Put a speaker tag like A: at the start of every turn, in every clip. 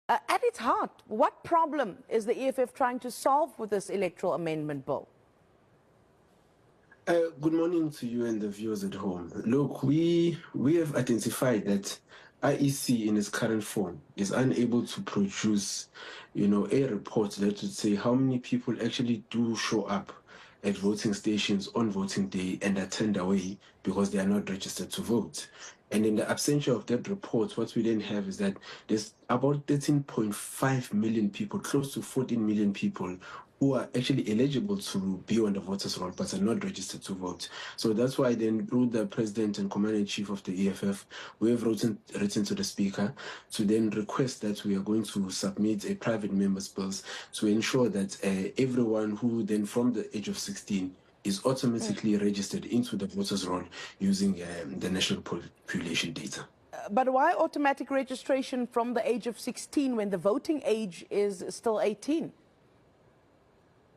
A: At its heart, what problem is the EFF trying to solve with this Electoral Amendment Bill?
B: Good morning to you and the viewers at home. Look, we have identified that IEC in its current form is unable to produce, a report that would say how many people actually do show up at voting stations on voting day and are turned away because they are not registered to vote. And in the absence of that report, what we then have is that there's about 13.5 million people, close to 14 million people who are actually eligible to be on the voters' roll but are not registered to vote. So that's why then through the President and Commander-in-Chief of the EFF, we have written to the Speaker to then request that we are going to submit a private members' bills to ensure that everyone who then from the age of 16 is automatically registered into the voters' roll using the national population data.
A: But why automatic registration from the age of 16 when the voting age is still 18?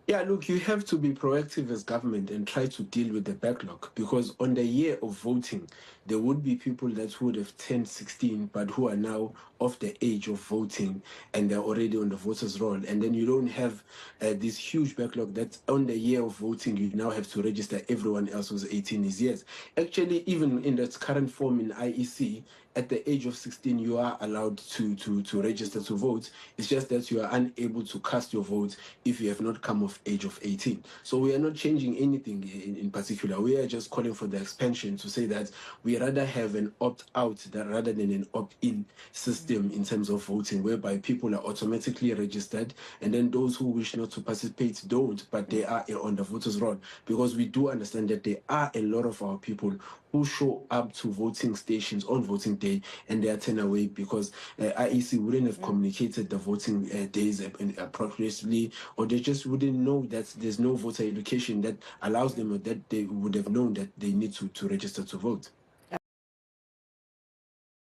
B: Yeah, look, you have to be proactive as government and try to deal with the backlog, because on the year of voting, there would be people that would have turned 16 but who are now of the age of voting and they're already on the voters' roll. And then you don't have this huge backlog that on the year of voting, you now have to register everyone else who's 18 years. Actually, even in its current form in IEC, at the age of 16, you are allowed to register to vote. It's just that you are unable to cast your vote if you have not come of age of 18. So we are not changing anything in particular. We are just calling for the expansion to say that we rather have an opt-out rather than an opt-in system in terms of voting, whereby people are automatically registered and then those who wish not to participate don't, but they are on the voters' roll. Because we do understand that there are a lot of our people who show up to voting stations on voting day and they are turned away because IEC wouldn't have communicated the voting days appropriately, or they just wouldn't know that there's no voter education that allows them, or that they would have known that they need to register to vote.